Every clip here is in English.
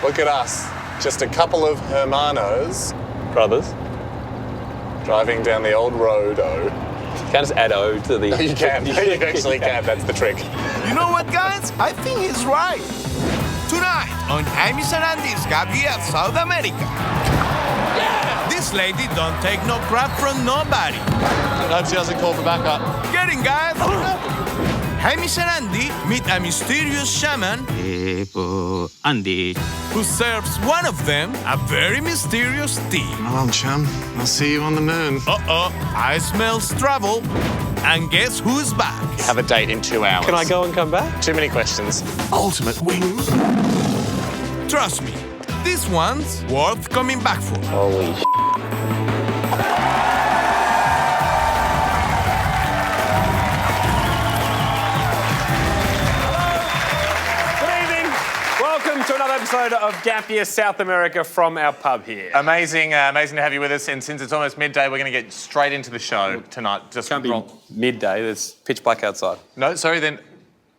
Look at us. Just a couple of hermanos. Brothers. Driving down the old road-o. You can't just add O to the... No, you can. You actually can. That's the trick. You know what, guys? I think he's right. Tonight on Hamish and Andy's Gap Year South America. Yeah! This lady don't take no crap from nobody. I hope she doesn't call for backup. Get in, guys. Hamish and Andy meet a mysterious shaman Andy. who serves one of them a very mysterious tea. Well, chum, I'll see you on the moon. I smell trouble. And guess who's back? Have a date in 2 hours. Can I go and come back? Too many questions. Ultimate wings. Trust me, this one's worth coming back for. Holy sh**. To another episode of Gap Year South America from our pub here. Amazing to have you with us. And since it's almost midday, we're going to get straight into the show tonight. Just Can't be midday. There's pitch black outside. No, sorry then.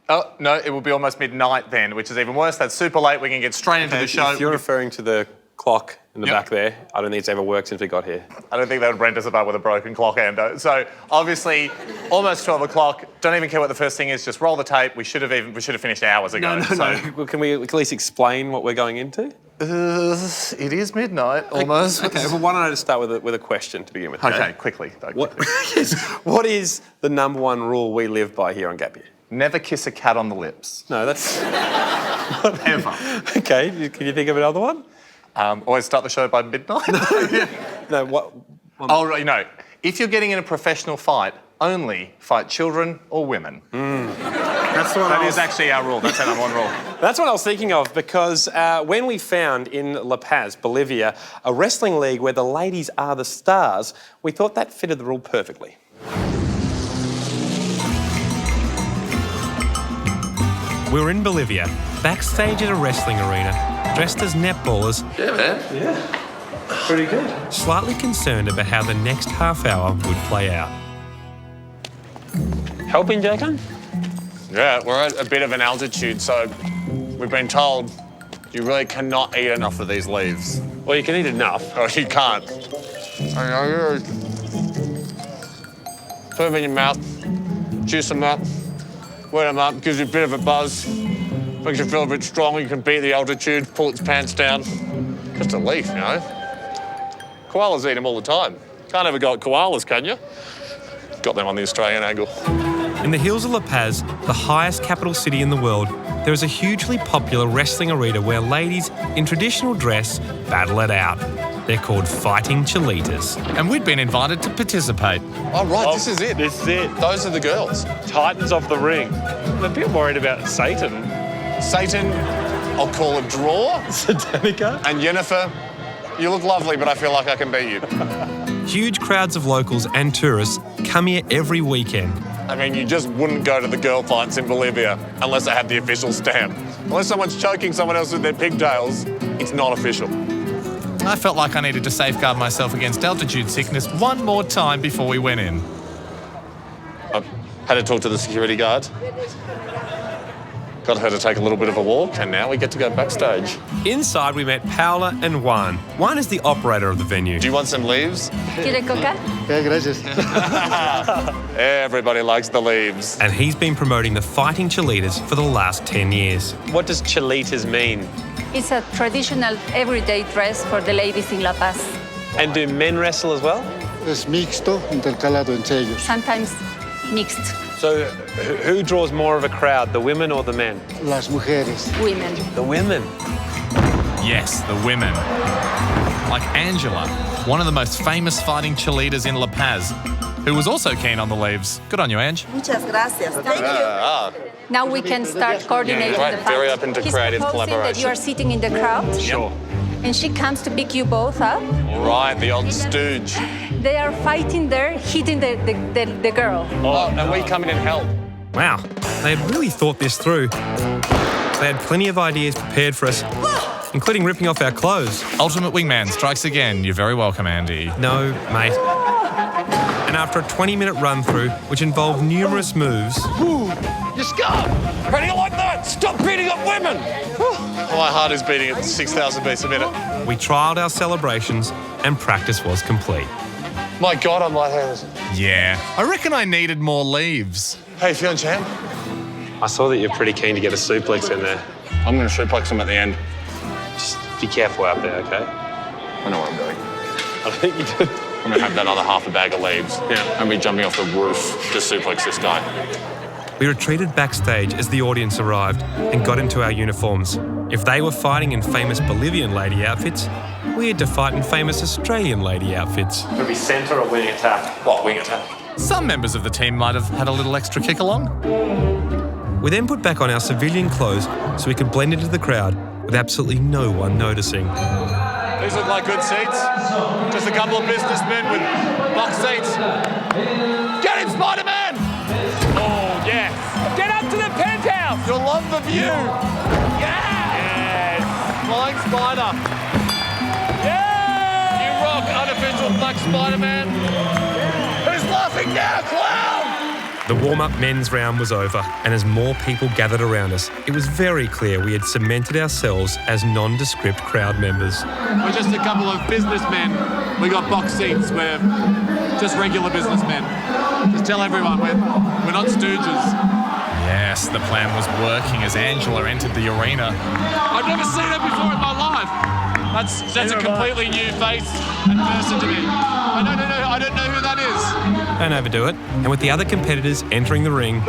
Oh no, it will be almost midnight then, which is even worse. That's super late. We can get straight into the show. If you're referring to the clock in the back there, I don't think it's ever worked since we got here. I don't think they would rent us about with a broken clock, Ando. So obviously, almost 12 o'clock. Don't even care what the first thing is. Just roll the tape. We should have finished hours ago. No. Well, can we at least explain what we're going into? It is midnight almost. Okay. Well, why don't I just start with a question to begin with? Okay, quickly. What is the number one rule we live by here on Gap Year? Never kiss a cat on the lips. No, that's Ever. okay. Can you think of another one? Always start the show by midnight. No. What? Oh, right, no. If you're getting in a professional fight, only fight children or women. That's the one. That is actually our rule. That's our number one rule. That's what I was thinking of because when we found in La Paz, Bolivia, a wrestling league where the ladies are the stars, we thought that fitted the rule perfectly. We were in Bolivia, backstage at a wrestling arena, dressed as netballers. Yeah, man. Yeah, pretty good. Slightly concerned about how the next half hour would play out. Helping, Jacob? Yeah, we're at a bit of an altitude, so we've been told you really cannot eat enough of these leaves. Well, you can eat enough. Oh, you can't. Put them in your mouth, juice them up, wet them up, gives you a bit of a buzz, makes you feel a bit strong, you can beat the altitude, pull its pants down. Just a leaf, you know? Koalas eat them all the time. Can't ever go at koalas, can you? Got them on the Australian angle. In the hills of La Paz, the highest capital city in the world, there is a hugely popular wrestling arena where ladies in traditional dress battle it out. They're called fighting cholitas. And we'd been invited to participate. Oh, right, this is it. This is it. Those are the girls. Titans of the ring. I'm a bit worried about Satan. Satan, I'll call a draw. Satanica. And Jennifer, you look lovely, but I feel like I can beat you. Huge crowds of locals and tourists come here every weekend. I mean, you just wouldn't go to the girl fights in Bolivia unless they had the official stamp. Unless someone's choking someone else with their pigtails, it's not official. I felt like I needed to safeguard myself against altitude sickness one more time before we went in. I had to talk to the security guard. Got her to take a little bit of a walk, and now we get to go backstage. Inside, we met Paula and Juan. Juan is the operator of the venue. Do you want some leaves? ¿Quiere coca? Gracias. Everybody likes the leaves. And he's been promoting the fighting cholitas for the last 10 years. What does cholitas mean? It's a traditional everyday dress for the ladies in La Paz. And do men wrestle as well? Es mixto, intercalado entre ellos. Sometimes mixed. So who draws more of a crowd, the women or the men? Las mujeres. Women. The women. Yes, the women. Like Angela, one of the most famous fighting cholitas in La Paz, who was also keen on the leaves. Good on you, Ange. Muchas gracias. Thank you. Now we can start coordinating Right, the fight. very open to He's creative proposing that collaboration. you are sitting in the crowd, Sure. and she comes to pick you both up. Right, the old stooge. They are fighting there, hitting the girl. Oh, and we come in and help. Wow, they had really thought this through. They had plenty of ideas prepared for us, including ripping off our clothes. Ultimate Wingman strikes again. You're very welcome, Andy. No, mate. And after a 20-minute run-through, which involved numerous moves... You scarred! How do you like that? Stop beating up women! My heart is beating at 6,000 beats a minute. We trialled our celebrations and practice was complete. My God, I'm lightheaded. Yeah, I reckon I needed more leaves. How you feeling, champ? I saw that you're pretty keen to get a suplex in there. I'm going to suplex him at the end. Just be careful out there, okay? I know what I'm doing. I think you do. I'm going to have that other half a bag of leaves. Yeah. And be jumping off the roof to suplex this guy. We retreated backstage as the audience arrived and got into our uniforms. If they were fighting in famous Bolivian lady outfits, we had to fight in famous Australian lady outfits. Could be centre or wing attack. What, wing attack? Some members of the team might have had a little extra kick along. We then put back on our civilian clothes so we could blend into the crowd with absolutely no one noticing. These look like good seats. Just a couple of businessmen with box seats. Get him, Spider-Man! Oh, yes. Get up to the penthouse! You'll love the view. Yeah! Yes. Flying spider. Yeah! You rock, unofficial black Spider-Man. Who's laughing now, clown? The warm-up men's round was over, and as more people gathered around us, it was very clear we had cemented ourselves as nondescript crowd members. We're just a couple of businessmen. We got box seats. We're just regular businessmen. Just tell everyone we're not stooges. Yes, the plan was working as Angela entered the arena. I've never seen her before in my life. That's a completely new face and person to me. I don't know who that is. Don't overdo it. And with the other competitors entering the ring,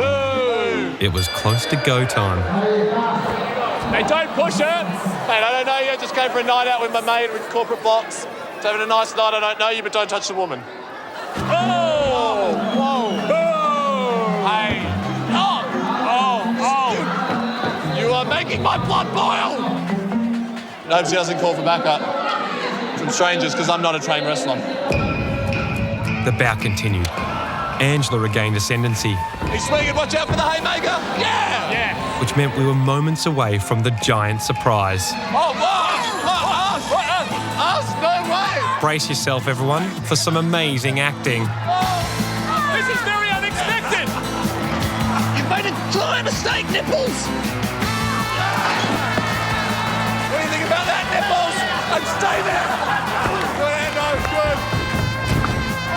it was close to go time. Hey, don't push her. Mate, I don't know you. I just came for a night out with my mate with corporate box. Just having a nice night. I don't know you, but don't touch the woman. Oh! Whoa! Oh! Hey! Oh! Oh! You are making my blood boil! Nobody doesn't call for backup from strangers because I'm not a trained wrestler. The bout continued. Angela regained ascendancy, He's swinging. Watch out for the haymaker. Yeah! Yeah. which meant we were moments away from the giant surprise. Oh, us? No way! Brace yourself, everyone, for some amazing acting. This is very unexpected! You've made a giant mistake, Nipples! What do you think about that, Nipples? And stay there! Good, Endo, good!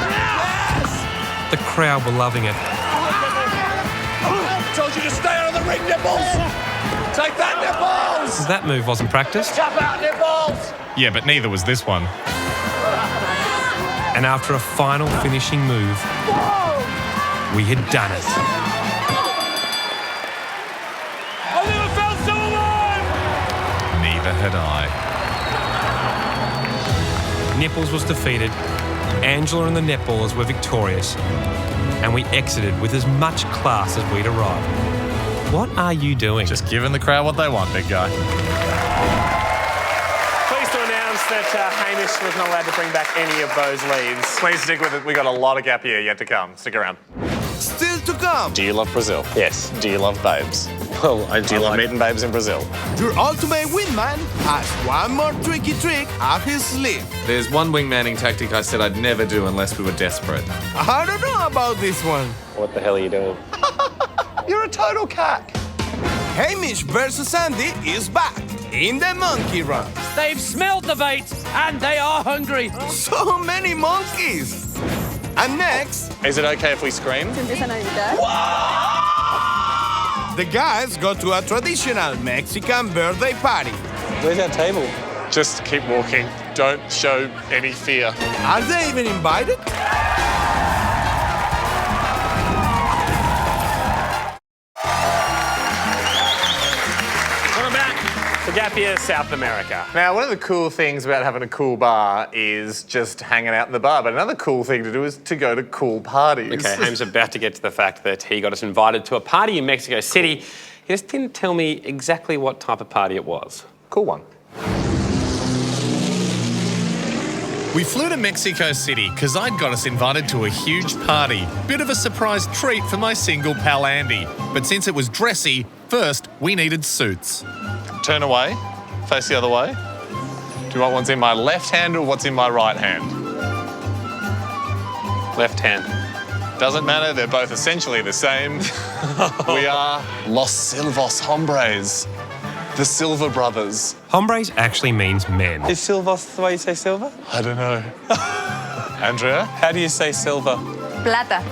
Yes! The crowd were loving it. I told you to stay out of the ring, Nipples! Take that, Nipples! That move wasn't practiced. Tap out, Nipples! Yeah, but neither was this one. And after a final finishing move, we had done it. I never felt so alive! Neither had I. Nipples was defeated, Angela and the netballers were victorious, and we exited with as much class as we'd arrived. What are you doing? Just giving the crowd what they want, big guy. Pleased to announce that Hamish was not allowed to bring back any of those leaves. Please stick with it. We got a lot of gap year yet to come. Stick around. Still to come. Do you love Brazil? Yes. Do you love babes? Well, Do you love meeting babes in Brazil? Your ultimate wingman has one more tricky trick up his sleeve. There's one wingmanning tactic I said I'd never do unless we were desperate. I don't know about this one. What the hell are you doing? You're a total cack. Hamish versus Andy is back in the monkey run. They've smelled the bait and they are hungry. So many monkeys. And next, Is it okay if we scream? the guys go to a traditional Mexican birthday party. Where's our table? Just keep walking. Don't show any fear. Are they even invited? Welcome back to Gap Year, South America. Now, one of the cool things about having a cool bar is just hanging out in the bar, but another cool thing to do is to go to cool parties. Okay, Ham's about to get to the fact that he got us invited to a party in Mexico City. He just didn't tell me exactly what type of party it was. Cool one. We flew to Mexico City because I'd got us invited to a huge party. Bit of a surprise treat for my single pal Andy. But since it was dressy, first we needed suits. Turn away. Face the other way. Do you want what's in my left hand or what's in my right hand? Left hand. Doesn't matter, they're both essentially the same. We are Los Silvos Hombres. The Silver Brothers. Hombres actually means men. Is silver the way you say silver? I don't know. Andrea? How do you say silver? Plata.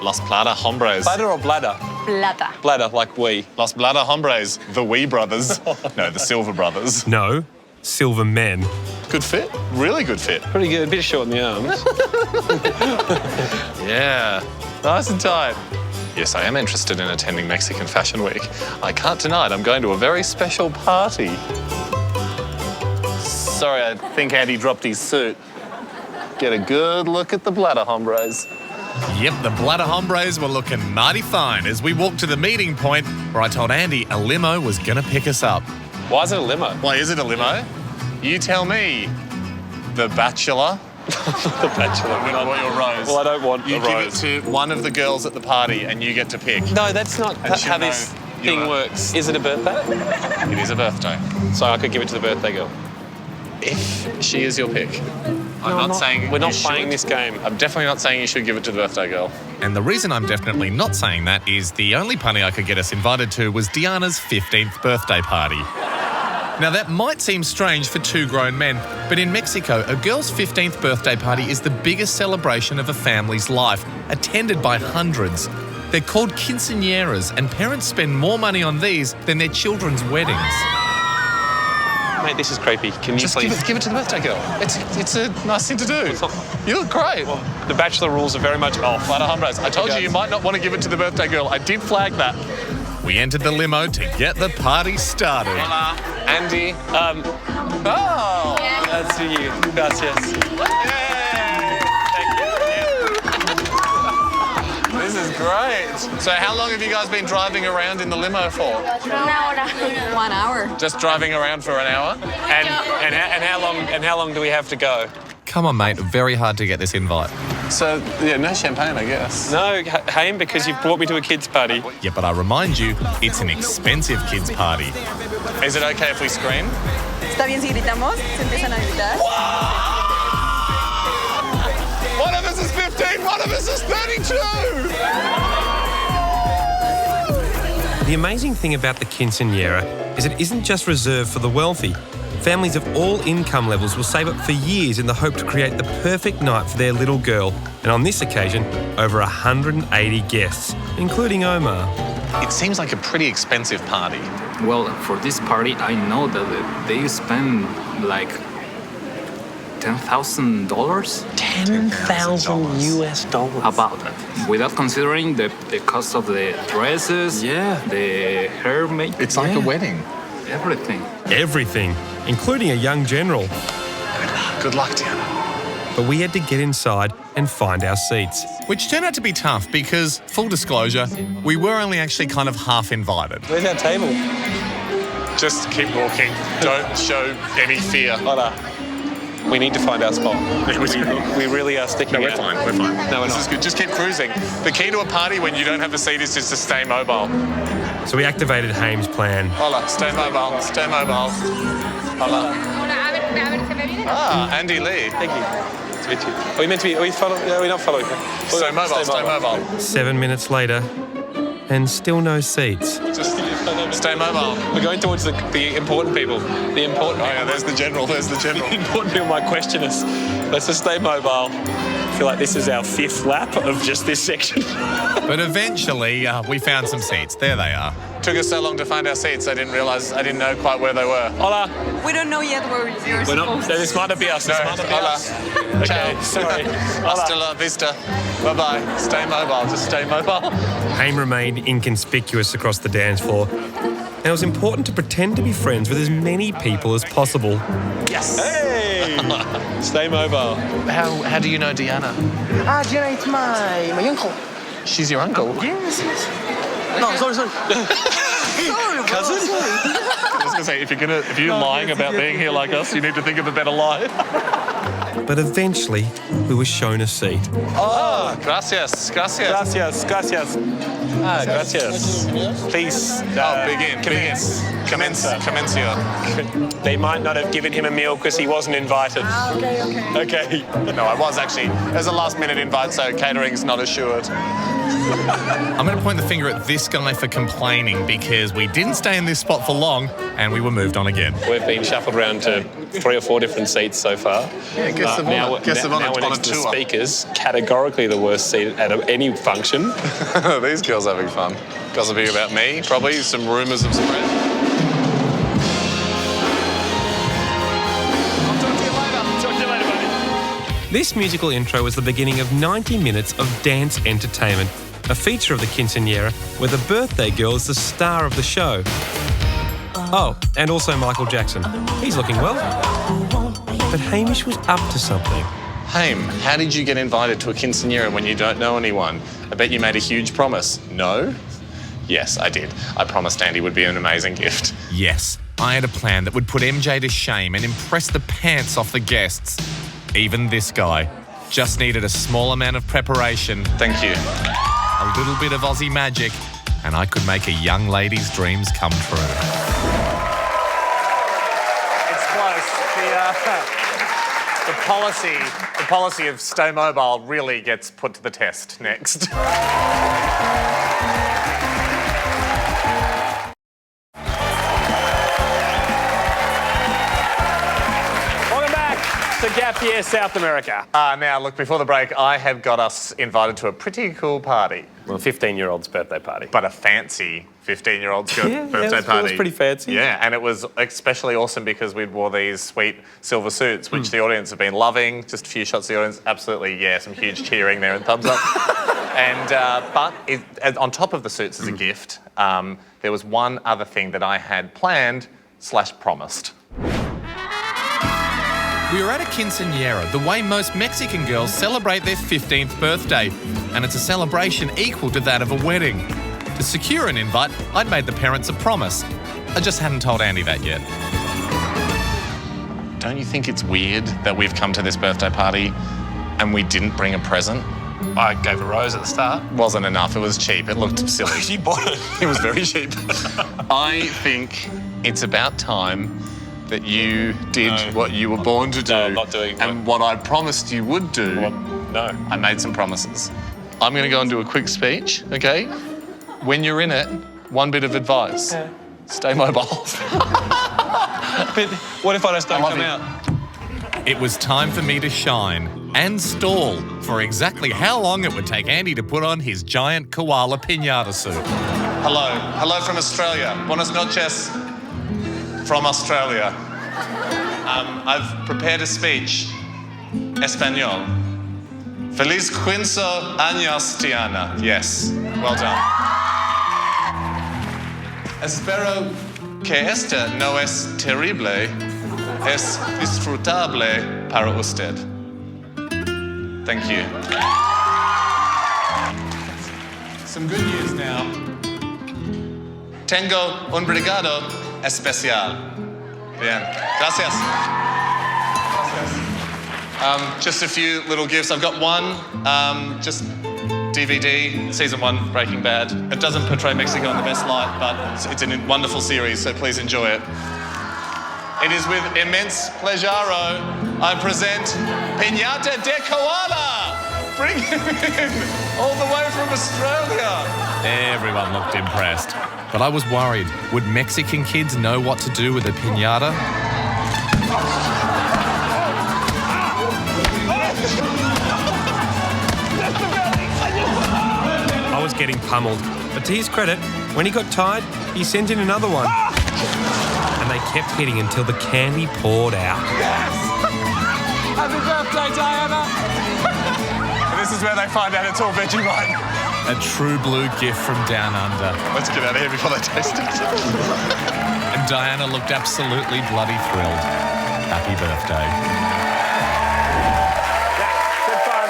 Los Plata Hombres. Bladder or bladder? Plata. Bladder, like we. Los Plata Hombres. The Wee Brothers. No, the Silver Brothers. No, silver men. Good fit. Really good fit. Pretty good. A bit short in the arms. Yeah. Nice and tight. Yes, I am interested in attending Mexican Fashion Week. I can't deny it. I'm going to a very special party. Sorry, I think Andy dropped his suit. Get a good look at the bladder hombres. Yep, the Bladder Hombres were looking mighty fine as we walked to the meeting point where I told Andy a limo was going to pick us up. Why is it a limo? Why is it a limo? You tell me. The Bachelor. The Bachelor. I'm going to want your rose. Well, I don't want you a rose. give it to one of the girls at the party and you get to pick. No, that's not And she'll how this know thing you're- works. Is it a birthday? It is a birthday. So I could give it to the birthday girl. If she is your pick. I'm No, not saying we're not you playing should. this game. I'm definitely not saying you should give it to the birthday girl. And the reason I'm definitely not saying that is the only party I could get us invited to was Diana's 15th birthday party. Now, that might seem strange for two grown men, but in Mexico, a girl's 15th birthday party is the biggest celebration of a family's life, attended by hundreds. They're called quinceañeras, and parents spend more money on these than their children's weddings. Mate, this is creepy. Can you Just please... give it to the birthday girl. It's a nice thing to do. You look great. The Bachelor rules are very much off. Bladder hombres. I told you might not want to give it to the birthday girl. I did flag that. We entered the limo to get the party started. Hola, Andy. Oh! That's for you. Gracias. This is great. So how long have you guys been driving around in the limo for? 1 hour. Just driving around for an hour? And how long do we have to go? Come on, mate. Very hard to get this invite. So, yeah, no champagne, I guess. No, Haim, because you've brought me to a kids' party. Yeah, but I remind you, it's an expensive kids' party. Is it okay if we scream? ¿Está bien si gritamos? ¿Se empiezan a gritar? One of us is 15, one of us is 32! The amazing thing about the quinceañera is it isn't just reserved for the wealthy. Families of all income levels will save up for years in the hope to create the perfect night for their little girl. And on this occasion, over 180 guests, including Omar. It seems like a pretty expensive party. Well, for this party, I know that they spend like $10,000. $10,000 US. About that. Without considering the cost of the dresses, the hair makeup. It's like a wedding. Everything. Everything, including a young general. Good luck, Diana. But we had to get inside and find our seats. Which turned out to be tough because, full disclosure, we were only actually kind of half invited. Where's our table? Just keep walking. Don't show any fear. Hola. We need to find our spot. We really are sticking No, we're out. fine, we're fine. No, we're This not. is good. Just keep cruising. The key to a party when you don't have a seat is just to stay mobile. So we activated Haim's plan. Hola, stay mobile, stay mobile. Hola. Ah, Andy Lee. Thank you. Nice to meet you. Are we meant to be? Are we following? No, we're not following. Stay mobile, stay mobile. 7 minutes later, and still no seats. Just stay mobile. We're going towards the important people. The important. Oh yeah, there's the general, there's the general. The important people might question us. Let's just stay mobile. I feel like this is our 5th lap of just this section. But eventually, we found some seats. There they are. Took us so long to find our seats, I didn't know quite where they were. Hola. We don't know yet where you're We're not. supposed to. This might not be us. This might not be hola. us. Okay, Ciao. sorry. Hasta la vista. Bye-bye. Stay mobile, just stay mobile. Haim remained inconspicuous across the dance floor. And it was important to pretend to be friends with as many people as possible. Yes. Hey. Stay mobile. How do you know Diana? Diana, it's my uncle. She's your uncle? Yes. No, sorry. Cousin? I was gonna say, if you're lying about being here like us, you need to think of a better lie. but eventually we were shown a seat. Oh, gracias, gracias. Gracias, gracias. Ah, gracias. Please, Comencio. They might not have given him a meal because he wasn't invited. Okay. No, I was actually. It was a last-minute invite, so catering's not assured. I'm going to point the finger at this guy for complaining because we didn't stay in this spot for long and we were moved on again. We've been shuffled around to 3 or 4 different seats so far. Yeah, guess of honor. Now we're next to the speakers, categorically the worst seat at any function. These girls are having fun. Gossiping about me, probably. Some rumours have spread. This musical intro was the beginning of 90 minutes of dance entertainment, a feature of the quinceañera where the birthday girl is the star of the show. Oh, and also Michael Jackson. He's looking well. But Hamish was up to something. Haim, how did you get invited to a quinceañera when you don't know anyone? I bet you made a huge promise. No? Yes, I did. I promised Andy would be an amazing gift. Yes, I had a plan that would put MJ to shame and impress the pants off the guests. Even this guy just needed a small amount of preparation. Thank you. A little bit of Aussie magic, and I could make a young lady's dreams come true. It's close. The policy of Stay Mobile really gets put to the test next. To Gap Year, South America. Now, look, before the break, I have got us invited to a pretty cool party. Well, a 15-year-old's birthday party. But a fancy 15-year-old's birthday party. It was pretty fancy. Yeah, and it was especially awesome because we wore these sweet silver suits, which the audience have been loving. Just a few shots of the audience. Absolutely, yeah, some huge cheering there and thumbs up. And on top of the suits as a gift, there was one other thing that I had planned / promised. We were at a quinceañera, the way most Mexican girls celebrate their 15th birthday, and it's a celebration equal to that of a wedding. To secure an invite, I'd made the parents a promise. I just hadn't told Andy that yet. Don't you think it's weird that we've come to this birthday party and we didn't bring a present? I gave a rose at the start. Wasn't enough, it was cheap, it looked silly. She bought it. It was very cheap. I think it's about time that you did what you were born to do. No, I'm not doing it. And what I promised you would do. No. I made some promises. I'm going to go and do a quick speech, okay? When you're in it, one bit of advice. Yeah. Stay mobile. But what if I just don't come out? It was time for me to shine and stall for exactly how long it would take Andy to put on his giant koala piñata suit. Hello from Australia. Buenas noches from Australia. I've prepared a speech. Espanol. Feliz 15 años, Tiana. Yes, well done. Espero que esta no es terrible, es disfrutable para usted. Thank you. Some good news now. Tengo un brigado especial. Bien. Gracias. Just a few little gifts. I've got one, just DVD, season 1, Breaking Bad. It doesn't portray Mexico in the best light, but it's a wonderful series, so please enjoy it. It is with immense pleasure I present Piñata de Koala. Bring him in, all the way from Australia. Everyone looked impressed, but I was worried. Would Mexican kids know what to do with a piñata? I was getting pummeled, but to his credit, when he got tired, he sent in another one. And they kept hitting until the candy poured out. Yes! Happy birthday, Diana! And this is where they find out it's all Vegemite. A true blue gift from down under. Let's get out of here before they taste it. And Diana looked absolutely bloody thrilled. Happy birthday. Good fun.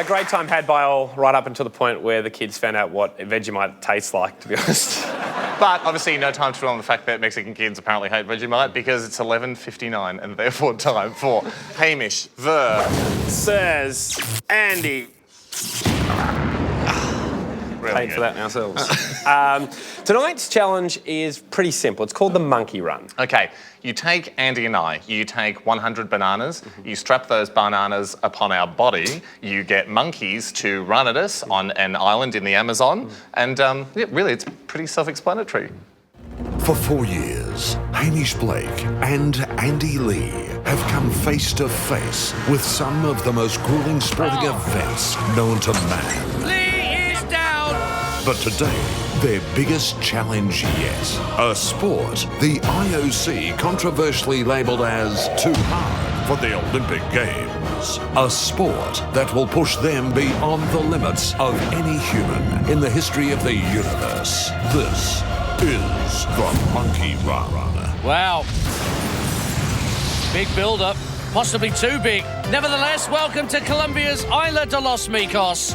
A great time had by all, right up until the point where the kids found out what Vegemite tastes like, to be honest. But obviously no time to dwell on the fact that Mexican kids apparently hate Vegemite because it's 11:59 and therefore time for Hamish Says Andy. Really Paid good. for that ourselves. Tonight's challenge is pretty simple. It's called the monkey run. Okay, you take Andy and I, you take 100 bananas, you strap those bananas upon our body, you get monkeys to run at us on an island in the Amazon, and yeah, really, it's pretty self-explanatory. For 4 years, Hamish Blake and Andy Lee have come face to face with some of the most grueling sporting events known to man. Lee is down. But today, their biggest challenge yet. A sport the IOC controversially labelled as too hard for the Olympic Games. A sport that will push them beyond the limits of any human in the history of the universe. This is the Monkey Run. Wow. Big build-up, possibly too big. Nevertheless, welcome to Colombia's Isla de los Micos.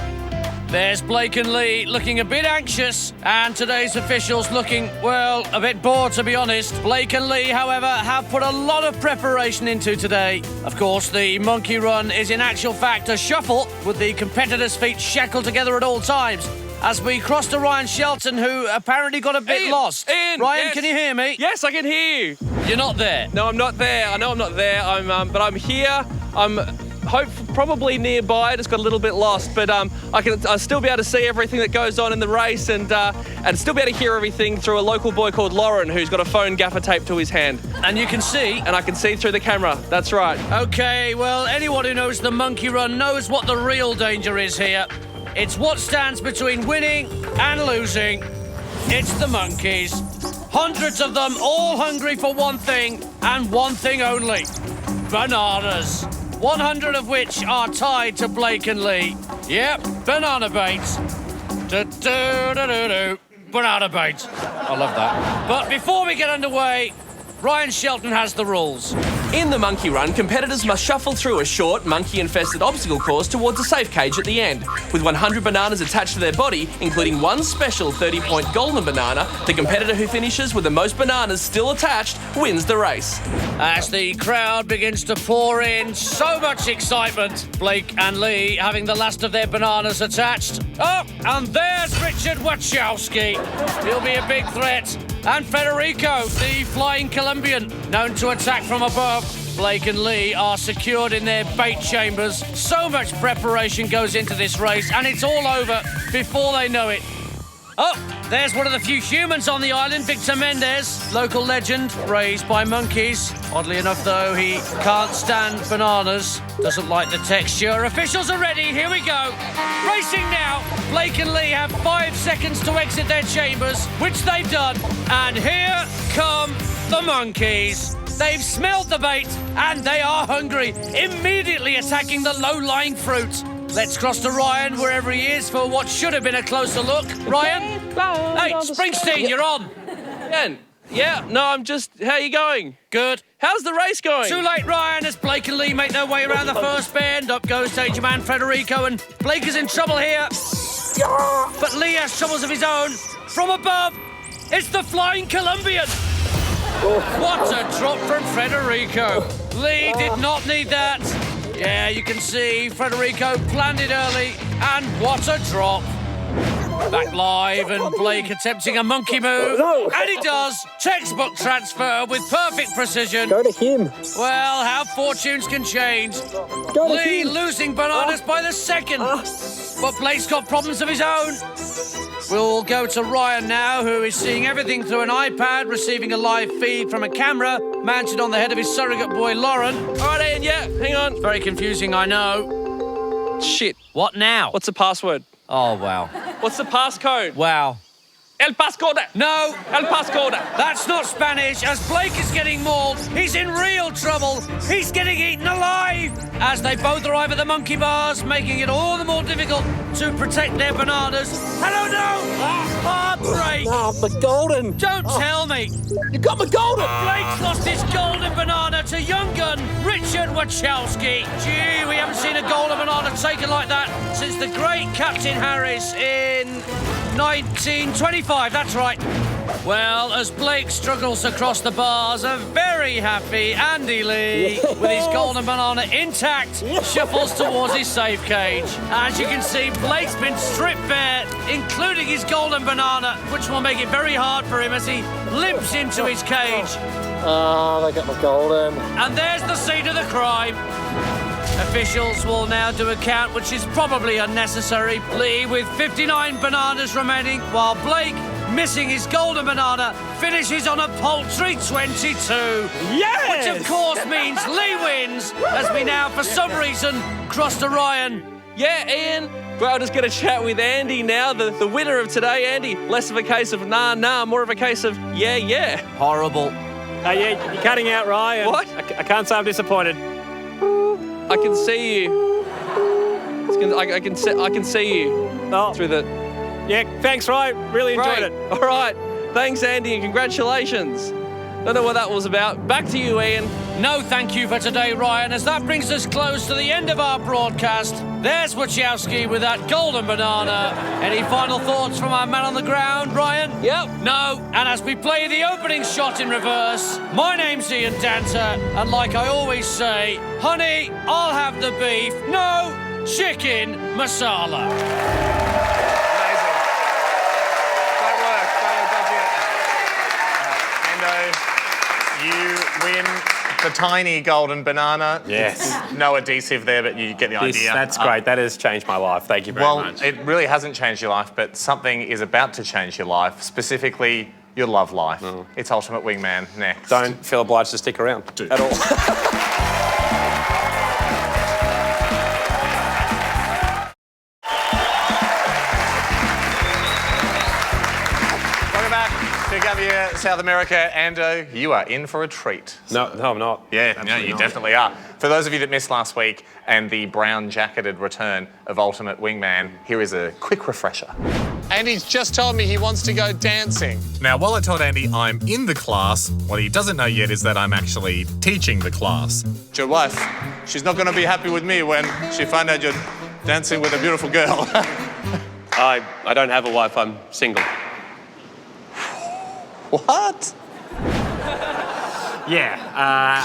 There's Blake and Lee looking a bit anxious, and today's officials looking, well, a bit bored, to be honest. Blake and Lee, however, have put a lot of preparation into today. Of course, the monkey run is in actual fact a shuffle, with the competitors' feet shackled together at all times. As we cross to Ryan Shelton, who apparently got a bit lost. Ian, Ryan, yes. can you hear me? Yes, I can hear you. You're not there. No, I'm not there. I know I'm not there. But I'm here. I'm probably nearby. I just got a little bit lost, but I'll still be able to see everything that goes on in the race, and still be able to hear everything through a local boy called Lauren, who's got a phone gaffer taped to his hand. And you can see? And I can see through the camera. That's right. Okay, well, anyone who knows the monkey run knows what the real danger is here. It's what stands between winning and losing. It's the monkeys. Hundreds of them, all hungry for one thing, and one thing only. Bananas. 100 of which are tied to Blake and Lee. Yep, banana baits. Do-do-do-do-do. Banana baits. I love that. But before we get underway, Ryan Shelton has the rules. In the monkey run, competitors must shuffle through a short, monkey-infested obstacle course towards a safe cage at the end. With 100 bananas attached to their body, including one special 30-point golden banana, the competitor who finishes with the most bananas still attached wins the race. As the crowd begins to pour in, so much excitement. Blake and Lee having the last of their bananas attached. Oh, and there's Richard Wachowski. He'll be a big threat. And Federico, the flying Colombian, known to attack from above. Blake and Lee are secured in their bait chambers. So much preparation goes into this race, and it's all over before they know it. Oh, there's one of the few humans on the island, Victor Mendez, local legend, raised by monkeys. Oddly enough, though, he can't stand bananas, doesn't like the texture. Officials are ready, here we go. Racing now. Blake and Lee have 5 seconds to exit their chambers, which they've done. And here come the monkeys. They've smelled the bait, and they are hungry, immediately attacking the low-lying fruit. Let's cross to Ryan, wherever he is, for what should have been a closer look. Ryan? Hey, Springsteen, you're on. Yeah, no, I'm just... How are you going? Good. How's the race going? Too late, Ryan, as Blake and Lee make their way around the first bend. Up goes danger man Federico, and Blake is in trouble here. But Lee has troubles of his own. From above, it's the flying Colombian. What a drop from Federico. Lee did not need that. Yeah, you can see Federico planned it early, and what a drop. Back live, and Blake attempting a monkey move. And he does. Textbook transfer with perfect precision. Go to him. Well, how fortunes can change. Lee losing bananas by the second. But Blake's got problems of his own. We'll go to Ryan now, who is seeing everything through an iPad, receiving a live feed from a camera mounted on the head of his surrogate boy, Lauren. All right, Ian, yeah, hang on. Very confusing, I know. Shit. What now? What's the password? Oh, wow. What's the passcode? Wow. El Pascode. No. El Pascode. That's not Spanish. As Blake is getting mauled, he's in real trouble. He's getting eaten alive. As they both arrive at the monkey bars, making it all the more difficult to protect their bananas. Hello, no! Heartbreak! The golden! Don't tell me! You got my golden! Blake's lost his golden banana to young gun Richard Wachowski. Gee, we haven't seen a golden banana taken like that since the great Captain Harris in 1925, that's right. Well, as Blake struggles across the bars, a very happy Andy Lee, with his golden banana intact, shuffles towards his safe cage. As you can see, Blake's been stripped bare, including his golden banana, which will make it very hard for him as he limps into his cage. Ah, they got my golden. And there's the scene of the crime. Officials will now do a count, which is probably unnecessary. Lee with 59 bananas remaining, while Blake, missing his golden banana, finishes on a paltry 22. Yes! Which of course means Lee wins, as we now, for some reason, cross to Ryan. Yeah, Ian. Well, I'll just get a chat with Andy now, the winner of today. Andy, less of a case of nah, more of a case of yeah. Horrible. Yeah, you're cutting out, Ryan. What? I can't say I'm disappointed. I can see you. I can see you through the... Yeah, thanks, Ryan. Really enjoyed it. All right. Thanks, Andy, and congratulations. Don't know what that was about. Back to you, Ian. No thank you for today, Ryan, as that brings us close to the end of our broadcast. There's Wachowski with that golden banana. Any final thoughts from our man on the ground, Ryan? Yep. No. And as we play the opening shot in reverse, my name's Ian Danter, and like I always say, honey, I'll have the beef. No chicken masala. Amazing. Great work. You win the tiny golden banana. Yes. No adhesive there, but you get the idea. That's great. That has changed my life. Thank you very much. Well, it really hasn't changed your life, but something is about to change your life, specifically your love life. It's Ultimate Wingman next. Don't feel obliged to stick around at all. South America, Ando, you are in for a treat. No, I'm not. Yeah, no, you definitely are. For those of you that missed last week and the brown-jacketed return of Ultimate Wingman, here is a quick refresher. Andy's just told me he wants to go dancing. Now, while I told Andy I'm in the class, what he doesn't know yet is that I'm actually teaching the class. Your wife, she's not going to be happy with me when she finds out you're dancing with a beautiful girl. I don't have a wife. I'm single. What? Yeah.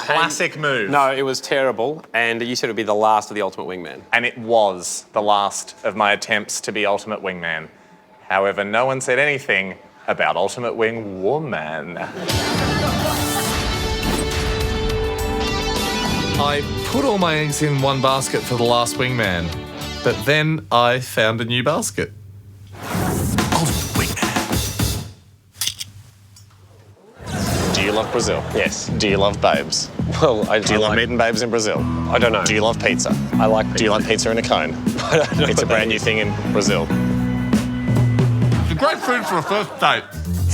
Classic move. No, it was terrible, and you said it would be the last of the Ultimate Wingman. And it was the last of my attempts to be Ultimate Wingman. However, no one said anything about Ultimate Wing Woman. I put all my eggs in one basket for the last wingman, but then I found a new basket. Do you love Brazil? Yes. Do you love babes? Well, Do you love meeting babes in Brazil? I don't know. Do you love pizza? I like pizza. Do you like pizza in a cone? It's a brand new thing in Brazil. It's a great food for a first date.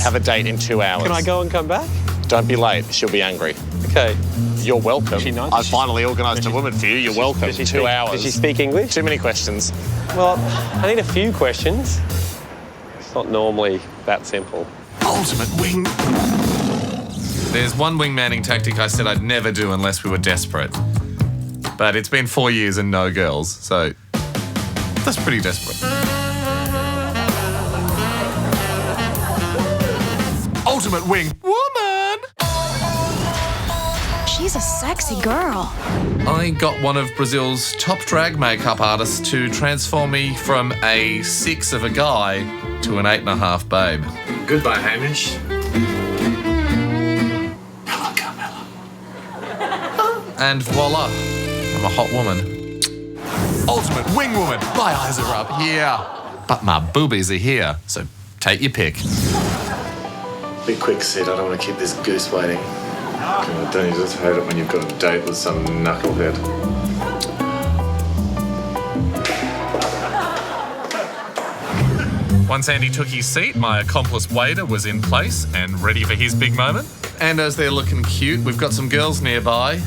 Have a date in 2 hours. Can I go and come back? Don't be late. She'll be angry. Okay. You're welcome. Is she nice? I finally organised a woman for you. You're welcome. Does she 2 hours. Does she speak English? Too many questions. Well, I need a few questions. It's not normally that simple. Ultimate Wing. There's one wingmanning tactic I said I'd never do unless we were desperate. But it's been 4 years and no girls, so that's pretty desperate. Ultimate Wing Woman. She's a sexy girl. I got one of Brazil's top drag makeup artists to transform me from a 6 of a guy to an 8.5 babe. Goodbye, Hamish. And voila, I'm a hot woman. Ultimate Wing Woman. My eyes are up here, but my boobies are here, so take your pick. Be quick, Sid. I don't want to keep this goose waiting. God, don't you just hate it when you've got a date with some knucklehead? Once Andy took his seat, my accomplice waiter was in place and ready for his big moment. And as they're looking cute, we've got some girls nearby.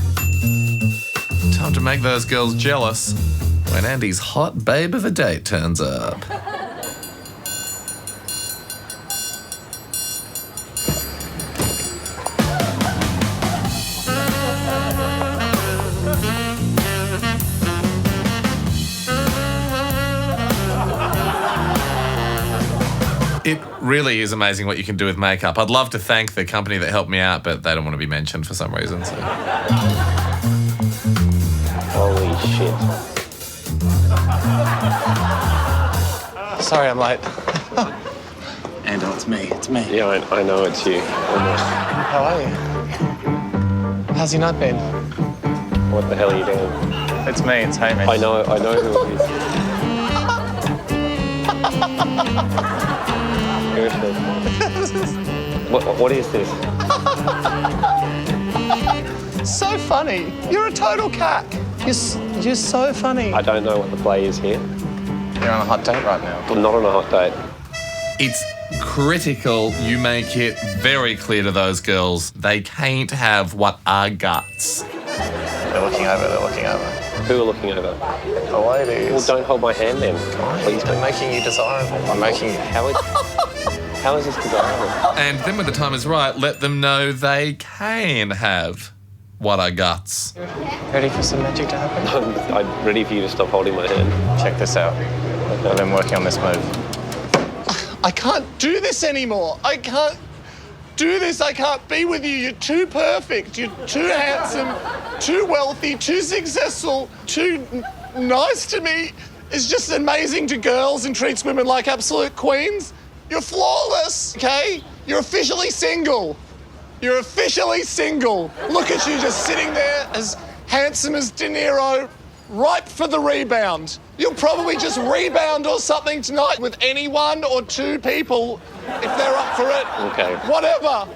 Time to make those girls jealous when Andy's hot babe of a date turns up. It really is amazing what you can do with makeup. I'd love to thank the company that helped me out, but they don't want to be mentioned for some reason. So. Holy shit. Sorry I'm late. Ando, it's me. It's me. Yeah, I know it's you. How are you? How's your night been? What the hell are you doing? It's me. It's Hamish. I know who it is. Seriously. What is this? So funny. You're a total cack. You're so funny. I don't know what the play is here. You're on a hot date right now. I'm not on a hot date. It's critical you make it very clear to those girls they can't have what are guts. They're looking over. Who are looking over? The ladies. Well, don't hold my hand then. Please I'm don't. making you desirable. I'm making you. How is this desirable? And then when the time is right, let them know they can have what are guts. Ready for some magic to happen? I'm ready for you to stop holding my hand. Check this out. I've been working on this move. I can't do this anymore. I can't do this. I can't be with you. You're too perfect. You're too handsome, too wealthy, too successful, too nice to me. It's just amazing to girls and treats women like absolute queens. You're flawless, okay? You're officially single. You're officially single. Look at you just sitting there as handsome as De Niro, ripe for the rebound. You'll probably just rebound or something tonight with any one or two people if they're up for it. Okay. Whatever.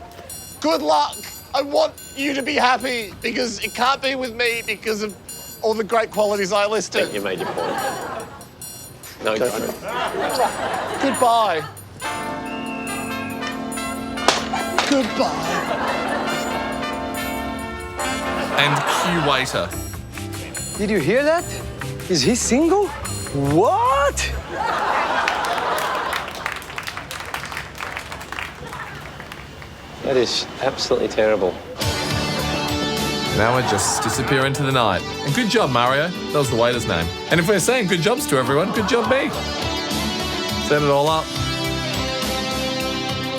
Good luck. I want you to be happy because it can't be with me because of all the great qualities I listed. I think you made your point. No, Go for it. Goodbye. Goodbye. And cue waiter. Did you hear that? Is he single? What? That is absolutely terrible. Now I just disappear into the night. And good job, Mario. That was the waiter's name. And if we're saying good jobs to everyone, good job me. Set it all up.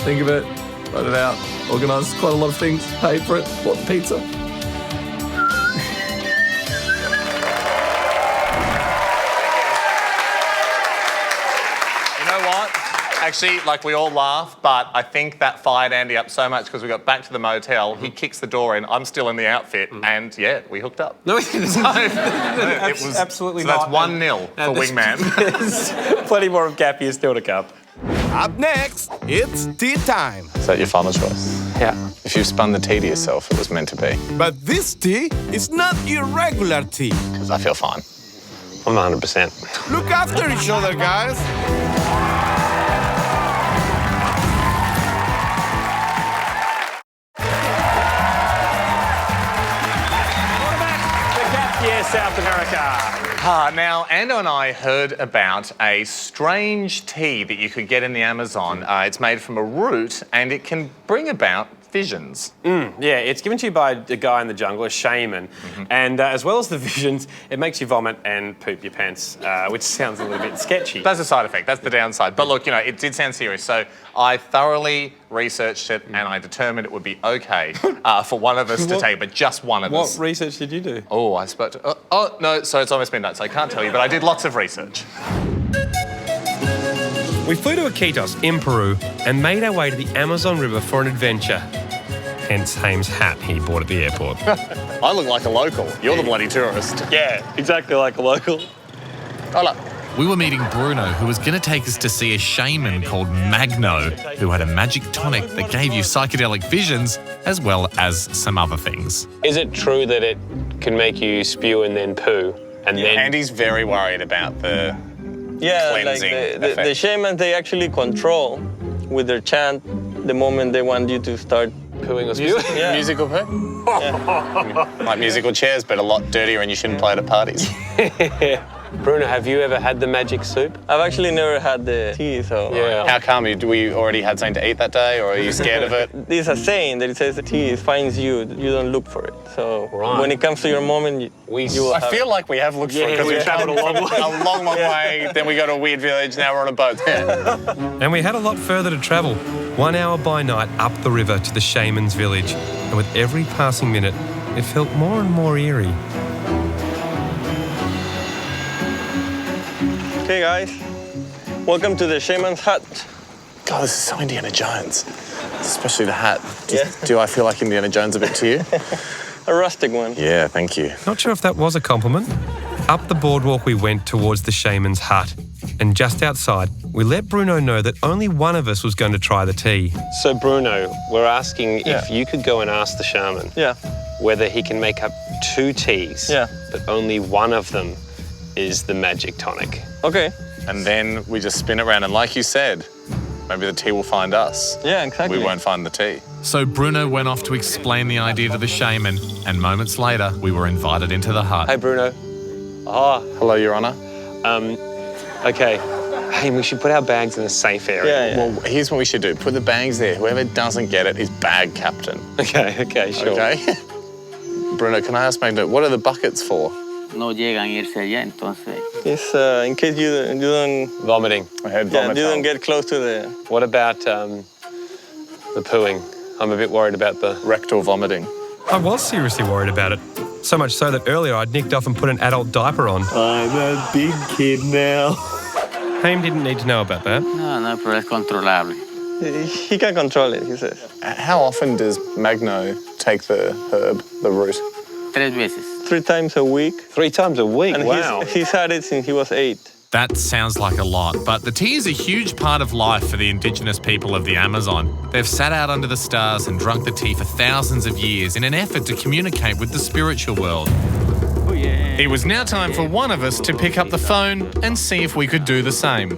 Think of it. Write it out. Organise quite a lot of things. Paid for it. Bought the pizza. Actually, like, we all laugh, but I think that fired Andy up so much because we got back to the motel, he kicks the door in, I'm still in the outfit, and yeah, we hooked up. No, it was Absolutely not. So that's 1-0 for Wingman. There's plenty more of Gappy still to come. Up next, it's tea time. Is that your final choice? Yeah. If you've spun the tea to yourself, it was meant to be. But this tea is not your regular tea. Because I feel fine. I'm 100%. Look after each other, guys. South America. Now, Ando and I heard about a strange tea that you could get in the Amazon. It's made from a root and it can bring about visions. Yeah, it's given to you by a guy in the jungle, a shaman. And as well as the visions, it makes you vomit and poop your pants, which sounds a little bit sketchy. That's a side effect. That's the downside. But look, you know, it did sound serious. So I thoroughly researched it and I determined it would be okay for one of us to take, but just one of us. What research did you do? Oh, I spoke to... oh, no, sorry, it's almost midnight, so I can't tell you, but I did lots of research. We flew to Iquitos in Peru and made our way to the Amazon River for an adventure. Hence Haim's hat he bought at the airport. I look like a local. You're the bloody tourist. Yeah, exactly like a local. Hola. We were meeting Bruno, who was going to take us to see a shaman called Magno, who had a magic tonic that gave you psychedelic visions, as well as some other things. Is it true that it can make you spew and then poo? And then... Andy's very worried about the cleansing like the shaman, they actually control with their chant the moment they want you to start pooing or spewing. Yeah. Musical poo? Yeah. Like musical chairs, but a lot dirtier and you shouldn't play it at parties. Bruno, have you ever had the magic soup? I've actually never had the tea, so... Yeah. How come? We already had something to eat that day, or are you scared of it? There's a saying that it says the tea finds you, you don't look for it. So when it comes to your moment, you will I have feel it. like we have looked for it because we've travelled a long way. Then we go to a weird village, now we're on a boat. And we had a lot further to travel. 1 hour by night up the river to the Shaman's village. And with every passing minute, it felt more and more eerie. Okay, guys. Welcome to the Shaman's hut. God, this is so Indiana Jones. Especially the hat. Do I feel like Indiana Jones a bit to you? A rustic one. Yeah, thank you. Not sure if that was a compliment. Up the boardwalk we went towards the Shaman's hut. And just outside, we let Bruno know that only one of us was going to try the tea. So, Bruno, we're asking if you could go and ask the shaman whether he can make up 2 teas, but only one of them is the magic tonic. Okay. And then we just spin it around, and like you said, maybe the tea will find us. Yeah, exactly. We won't find the tea. So Bruno went off to explain the idea to the shaman, and moments later, we were invited into the hut. Hey, Bruno. Hello, Your Honour. Okay. Hey, we should put our bags in a safe area. Well, here's what we should do. Put the bags there. Whoever doesn't get it is bag captain. Okay, sure. Okay? Bruno, can I ask Magno, what are the buckets for? No llegan a irse allá, entonces. It's in case you don't... Vomiting. I heard Yeah, vomit. you don't get close to the... What about the pooing? I'm a bit worried about the... Rectal vomiting. I was seriously worried about it. So much so that earlier I'd nicked off and put an adult diaper on. I'm a big kid now. Haim didn't need to know about that. No, pero es controlable. He can control it, he says. How often does Magno take the herb, the root? 3 veces. 3 times a week. 3 times a week? And wow. He's had it since he was 8. That sounds like a lot, but the tea is a huge part of life for the indigenous people of the Amazon. They've sat out under the stars and drunk the tea for thousands of years in an effort to communicate with the spiritual world. It was now time for one of us to pick up the phone and see if we could do the same.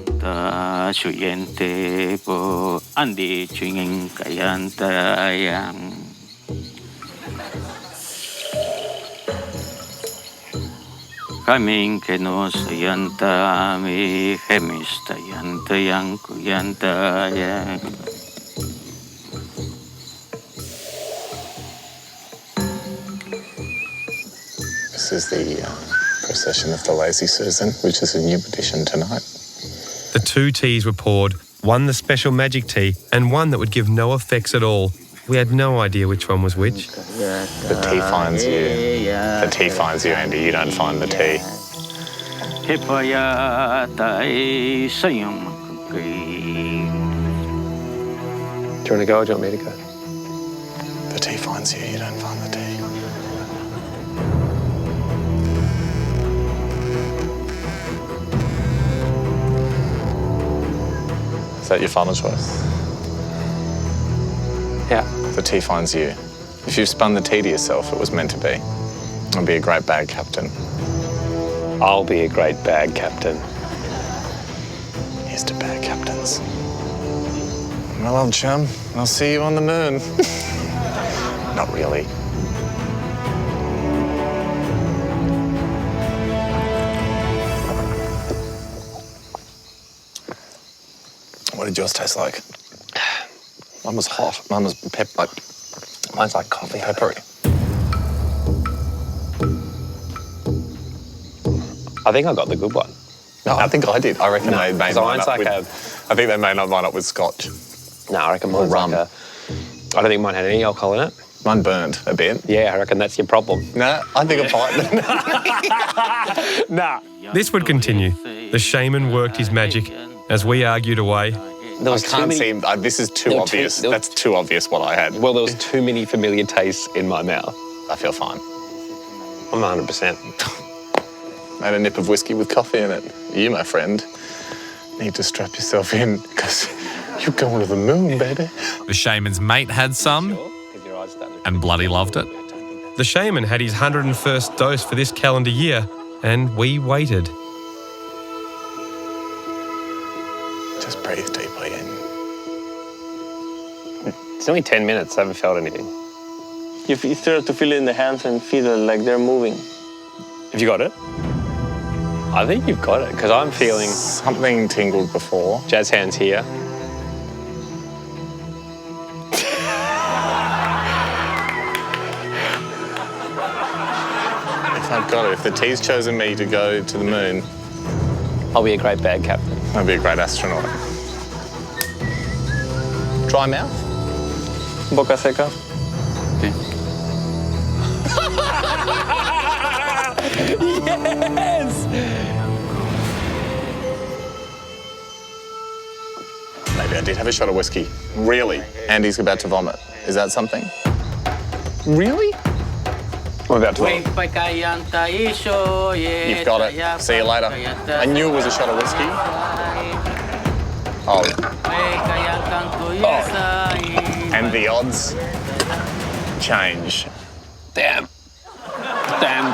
Kaming que nos yanta mi Hamish yanta yanku yanta ya. This is the procession of the Lazy Susan, which is a new addition tonight. The 2 teas were poured, one the special magic tea and one that would give no effects at all. We had no idea which one was which. The tea finds you. The tea finds you, Andy. You don't find the tea. Do you want to go or do you want me to go? The tea finds you. You don't find the tea. Is that your final choice? Yeah. The tea finds you. If you've spun the tea to yourself, it was meant to be. I'll be a great bag captain. I'll be a great bag captain. Here's to bag captains. Well, old chum, I'll see you on the moon. Not really. What did yours taste like? Mine was hot. Mine was mine's like coffee peppery. I think I got the good one. No, I think I did. I reckon they may line mine's up like with, a... I think they may not line up with scotch. No, I reckon mine's like a... I don't think mine had any alcohol in it. Mine burned a bit. Yeah, I reckon that's your problem. Nah, I think I'm fine. Nah. This would continue. The shaman worked his magic as we argued away. I can't see. This is too obvious. That's too obvious what I had. Well, there was too many familiar tastes in my mouth. I feel fine. I'm 100%. Made a nip of whiskey with coffee in it. You, my friend, need to strap yourself in because you're going to the moon, baby. The shaman's mate had some and bloody loved it. The shaman had his 101st dose for this calendar year, and we waited. Just breathe deeply in. It's only 10 minutes. I haven't felt anything. You start to feel it in the hands and feet like they're moving. Have you got it? I think you've got it, because I'm feeling... Something tingled before. Jazz hands here. I've got it. If the tea's chosen me to go to the moon, I'll be a great bag captain. I'll be a great astronaut. Dry mouth? Boca seca? Yes! Maybe I did have a shot of whiskey. Really? Andy's about to vomit. Is that something? Really? I'm about to vomit. You've got it. See you later. I knew it was a shot of whiskey. Oh. And the odds change. Damn. Damn.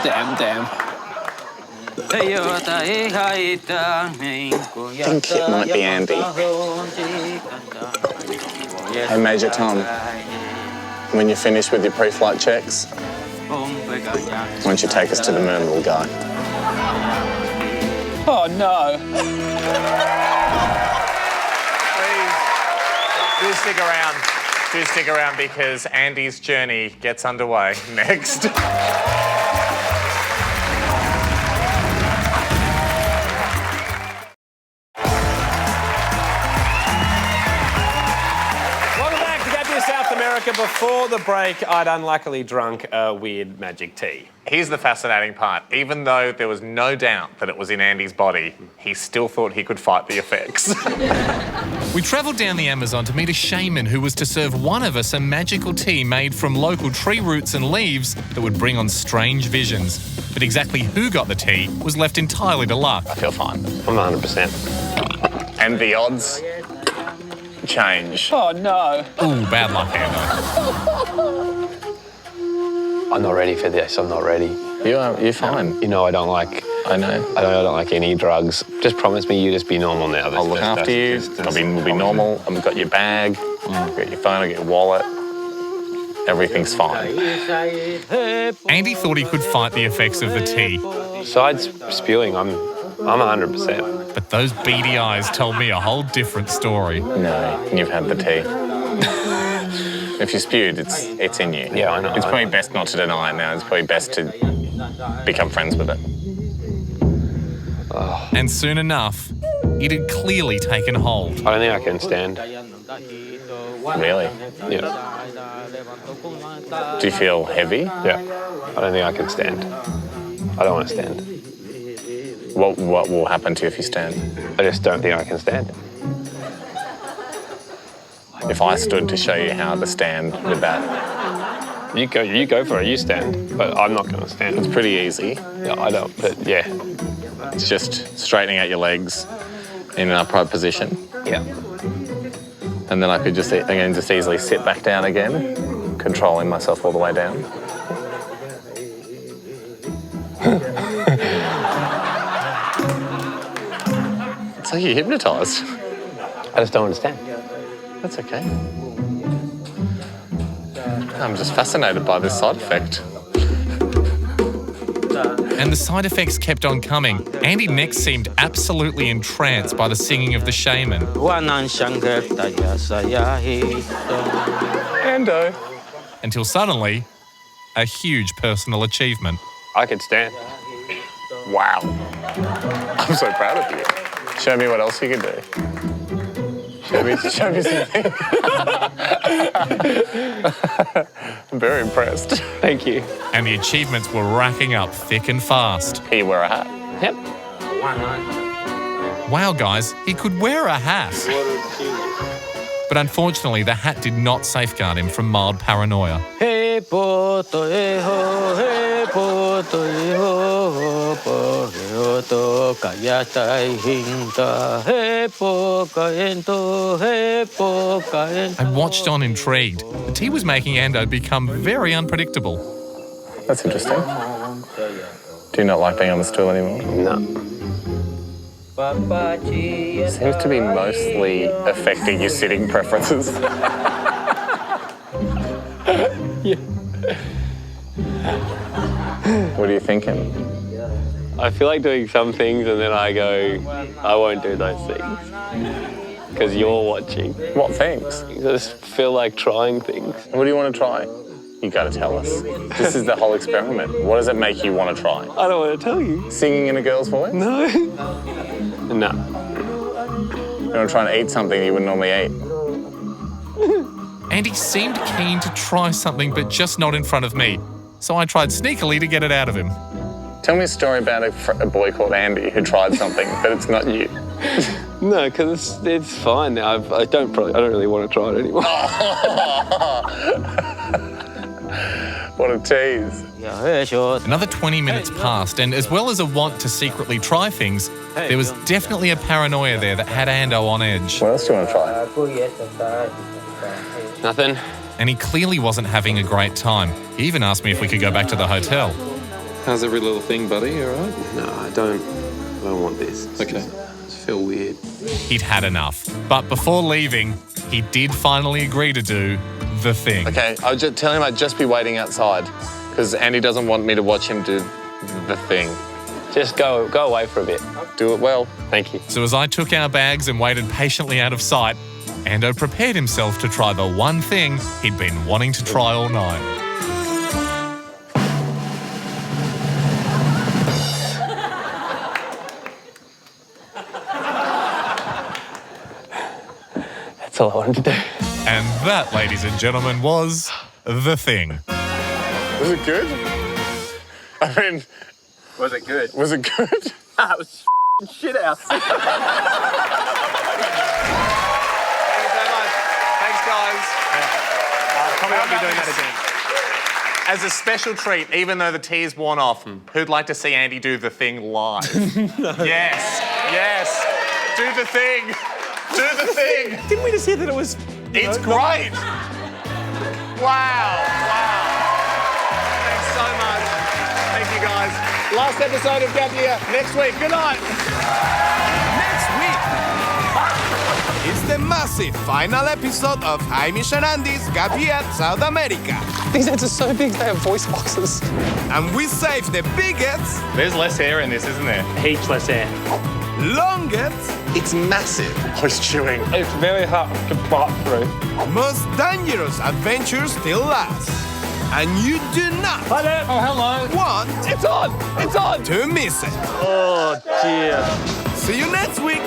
Think it might be Andy. Hey, Major Tom. When you're finished with your pre-flight checks, why don't you take us to the moon, little guy? Oh, no. Do stick around. Do stick around because Andy's journey gets underway next. Before the break, I'd unluckily drunk a weird magic tea. Here's the fascinating part. Even though there was no doubt that it was in Andy's body, he still thought he could fight the effects. We travelled down the Amazon to meet a shaman who was to serve one of us a magical tea made from local tree roots and leaves that would bring on strange visions. But exactly who got the tea was left entirely to luck. I feel fine. I'm 100%. And the odds change. Oh, no. Ooh, bad luck, Ando. I'm not ready for this. I'm not ready. You're fine. You know I don't like... I know. I don't like any drugs. Just promise me you just be normal now. I'll look after you. We'll be normal. I've got your bag. I've got your phone. I've got your wallet. Everything's fine. Andy thought he could fight the effects of the tea. Besides spewing, I'm 100%. But those beady eyes told me a whole different story. No, you've had the tea. If you spewed, it's in you. Yeah, I know. It's probably best not to deny it now. It's probably best to become friends with it. Oh. And soon enough, it had clearly taken hold. I don't think I can stand. Really? Yeah. Do you feel heavy? Yeah. I don't think I can stand. I don't want to stand. What will happen to you if you stand? I just don't think I can stand. If I stood to show you how to stand with that. You go for it, you stand. But I'm not going to stand. It's pretty easy. Yeah, I don't, but yeah. It's just straightening out your legs in an upright position. Yeah. And then I could just easily sit back down again, controlling myself all the way down. It's like you're hypnotised. I just don't understand. That's okay. I'm just fascinated by this side effect. And the side effects kept on coming. Andy next seemed absolutely entranced by the singing of the shaman. Ando. Until suddenly, a huge personal achievement. I could stand. Wow. I'm so proud of you. Show me what else you can do. Show me something. I'm very impressed. Thank you. And the achievements were racking up thick and fast. He wear a hat. Yep. Wow, guys, he could wear a hat. But unfortunately, the hat did not safeguard him from mild paranoia. I watched on intrigued. The tea was making Ando become very unpredictable. That's interesting. Do you not like being on the stool anymore? No. Seems to be mostly affecting your sitting preferences. Yeah. What are you thinking? I feel like doing some things and then I go, I won't do those things. Because you're watching. What things? I just feel like trying things. What do you want to try? You got to tell us. This is the whole experiment. What does it make you want to try? I don't want to tell you. Singing in a girl's voice? No. No. You want to try and eat something you wouldn't normally eat? Andy seemed keen to try something, but just not in front of me. So I tried sneakily to get it out of him. Tell me a story about a boy called Andy who tried something, but it's not you. No, because it's fine now. I don't really want to try it anymore. What a tease. Another 20 minutes passed, and as well as a want to secretly try things, there was definitely a paranoia there that had Ando on edge. What else do you want to try? Nothing. And he clearly wasn't having a great time. He even asked me if we could go back to the hotel. How's every little thing, buddy? You all right? No, I don't want this. Okay. I feel weird. He'd had enough. But before leaving, he did finally agree to do the thing. Okay, I was just telling him I'd just be waiting outside because Andy doesn't want me to watch him do the thing. Just go away for a bit. Do it well. Thank you. So as I took our bags and waited patiently out of sight, Ando prepared himself to try the one thing he'd been wanting to try all night. That's all I wanted to do. And that, ladies and gentlemen, was the thing. Was it good? I mean... Was it good? Was it good? It was shit house. Thank you so much. Thanks, guys. Probably won't be doing that again. As a special treat, even though the tea is worn off, who'd like to see Andy do the thing live? No. Yes, yes. Do the thing. Do the thing. Didn't we just hear that it was... It's great. Wow. Thanks so much. Thank you, guys. Last episode of Gap Year next week. Good night. Next week is the massive final episode of Hamish and Andy's Gap Year South America. These heads are so big, they have voice boxes. And we saved the biggest... There's less hair in this, isn't there? Heaps less hair. Longest... It's massive. Oh, he's chewing. It's very hard to bite through. most dangerous adventure still lasts. And you do not want It's on! It's on! to miss it. Oh, dear. See you next week.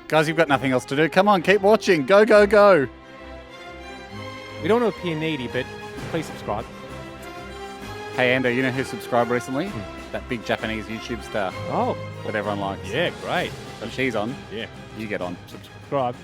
Guys, you've got nothing else to do. Come on, keep watching. Go, go, go. We don't want to appear needy, but please subscribe. Hey, Ando, you know who subscribed recently? That big Japanese YouTube star. Oh. That everyone likes. Yeah, great. So she's on. Yeah. You get on. Subscribe.